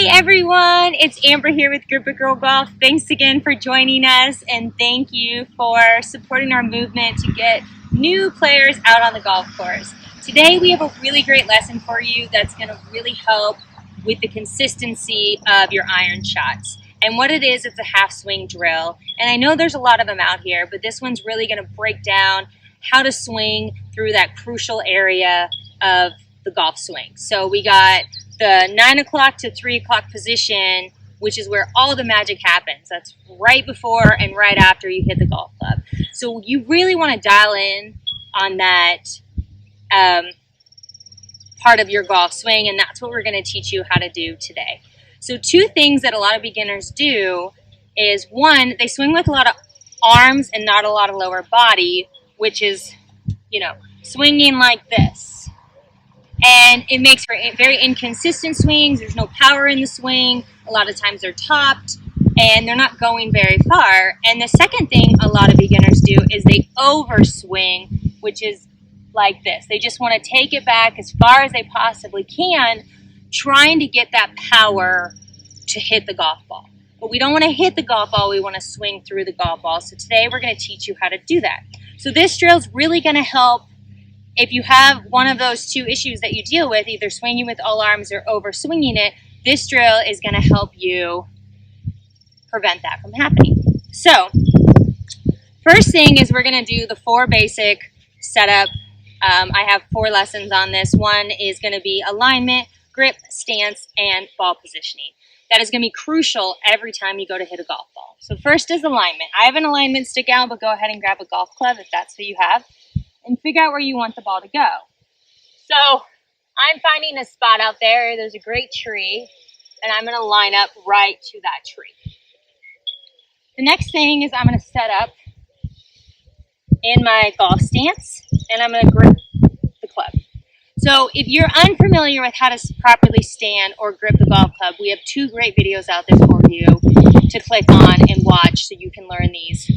Hey everyone, it's Amber here with Group of Girl Golf. Thanks again for joining us, and thank you for supporting our movement to get new players out on the golf course. Today we have a really great lesson for you that's going to really help with the consistency of your iron shots. And what it is, it's a half swing drill. And I know there's a lot of them out here, but this one's really going to break down how to swing through that crucial area of the golf swing. So we got the 9 o'clock to 3 o'clock position, which is where all the magic happens. That's right before and right after you hit the golf club. So you really want to dial in on that part of your golf swing, and that's what we're going to teach you how to do today. So two things that a lot of beginners do is, one, they swing with a lot of arms and not a lot of lower body, which is, swinging like this. And it makes for very inconsistent swings. There's no power in the swing. A lot of times they're topped and they're not going very far. And the second thing a lot of beginners do is they overswing, which is like this. They just want to take it back as far as they possibly can, trying to get that power to hit the golf ball. But we don't want to hit the golf ball, we want to swing through the golf ball. So today we're going to teach you how to do that. So this drill is really going to help if you have one of those two issues that you deal with, either swinging with all arms or over swinging it. This drill is going to help you prevent that from happening. So first thing is we're going to do the 4 basic setup. I have 4 lessons on this. One is going to be alignment, grip, stance, and ball positioning. That is going to be crucial every time you go to hit a golf ball. So first is alignment. I have an alignment stick out, but go ahead and grab a golf club if that's what you have, and figure out where you want the ball to go. So I'm finding a spot out there. There's a great tree, and I'm going to line up right to that tree. The next thing is I'm going to set up in my golf stance, and I'm going to grip the club. So if you're unfamiliar with how to properly stand or grip the golf club, we have 2 great videos out there for you to click on and watch so you can learn these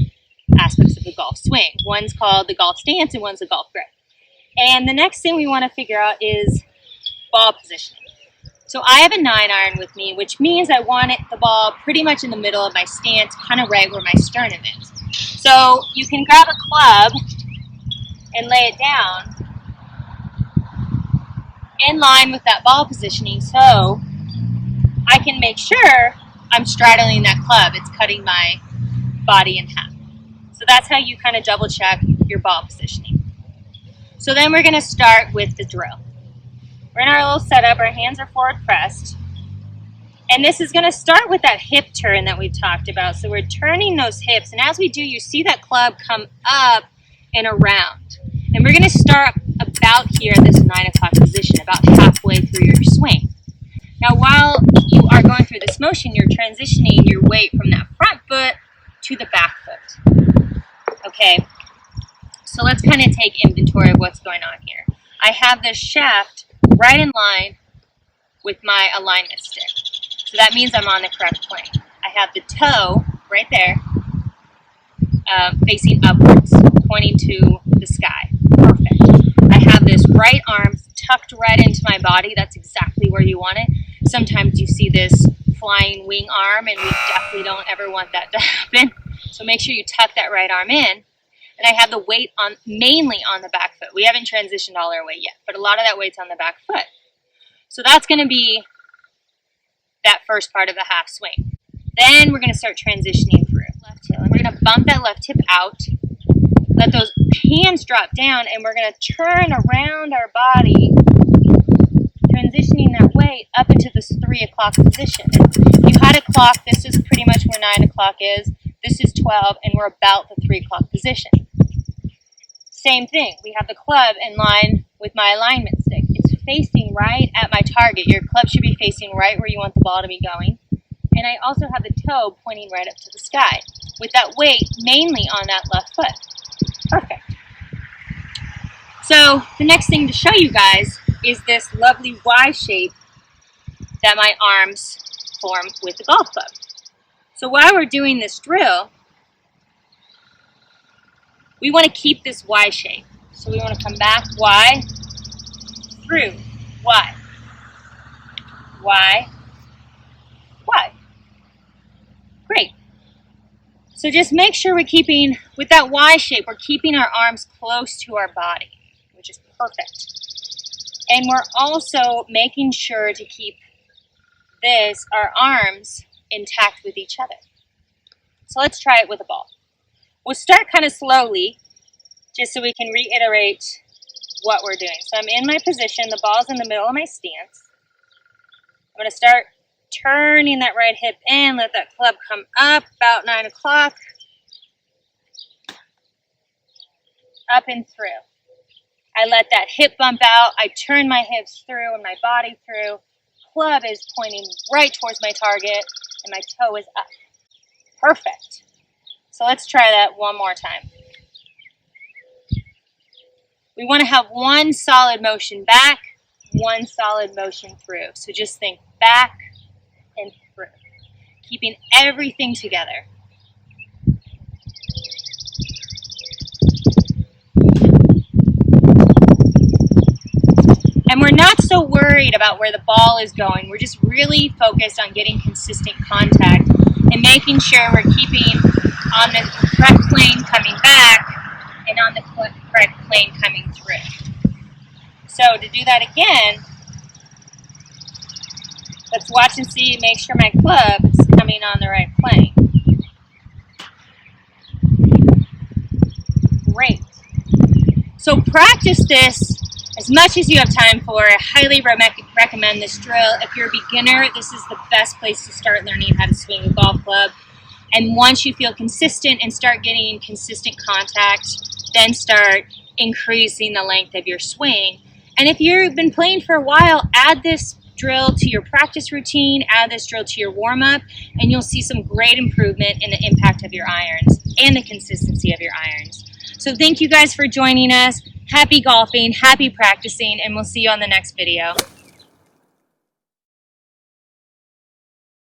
aspects of the golf swing. One's called the golf stance and one's the golf grip. And the next thing we want to figure out is ball positioning. So I have a 9-iron with me, which means I want the ball pretty much in the middle of my stance, kind of right where my sternum is. So you can grab a club and lay it down in line with that ball positioning, so I can make sure I'm straddling that club. It's cutting my body in half. So that's how you kind of double check your ball positioning. So then we're going to start with the drill. We're in our little setup. Our hands are forward pressed. And this is going to start with that hip turn that we talked about. So we're turning those hips. And as we do, you see that club come up and around. And we're going to start about here at this 9 o'clock position, about halfway through your swing. Now, while you are going through this motion, you're transitioning your weight from that front foot to the back foot. Okay, so let's kind of take inventory of what's going on here. I have this shaft right in line with my alignment stick. So that means I'm on the correct plane. I have the toe right there facing upwards, pointing to the sky. Perfect. I have this right arm tucked right into my body. That's exactly where you want it. Sometimes you see this flying wing arm, and we definitely don't ever want that to happen. So make sure you tuck that right arm in. And I have the weight mainly on the back foot. We haven't transitioned all our weight yet, but a lot of that weight's on the back foot. So that's going to be that first part of the half swing. Then we're going to start transitioning through left heel. And we're going to bump that left hip out. Let those hands drop down, and we're going to turn around our body, transitioning that weight up into this 3 o'clock position. If you had a clock, this is pretty much where 9 o'clock is. This is 12, and we're about the 3 o'clock position. Same thing. We have the club in line with my alignment stick. It's facing right at my target. Your club should be facing right where you want the ball to be going. And I also have the toe pointing right up to the sky with that weight mainly on that left foot. Perfect. So the next thing to show you guys is this lovely Y shape that my arms form with the golf club. So while we're doing this drill, we want to keep this Y shape. So we want to come back, Y, through, Y, Y, Y. Great. So just make sure we're keeping, with that Y shape, we're keeping our arms close to our body, which is perfect. And we're also making sure to keep our arms intact with each other. So let's try it with a ball. We'll start kind of slowly, just so we can reiterate what we're doing. So I'm in my position, the ball's in the middle of my stance. I'm going to start turning that right hip in, let that club come up about 9 o'clock, up and through. I let that hip bump out, I turn my hips through and my body through. Club is pointing right towards my target and my toe is up. Perfect. So let's try that one more time. We want to have one solid motion back, one solid motion through. So just think back and through, keeping everything together. And we're not so worried about where the ball is going. We're just really focused on getting consistent contact and making sure we're keeping on the correct plane coming back and on the correct plane coming through. So to do that again, let's watch and see, make sure my club is coming on the right plane. Great. So practice this as much as you have time for. I highly recommend this drill. If you're a beginner, this is the best place to start learning how to swing a golf club. And once you feel consistent and start getting consistent contact, then start increasing the length of your swing. And if you've been playing for a while, add this drill to your practice routine, add this drill to your warm-up, and you'll see some great improvement in the impact of your irons and the consistency of your irons. So thank you guys for joining us. Happy golfing, happy practicing, and we'll see you on the next video.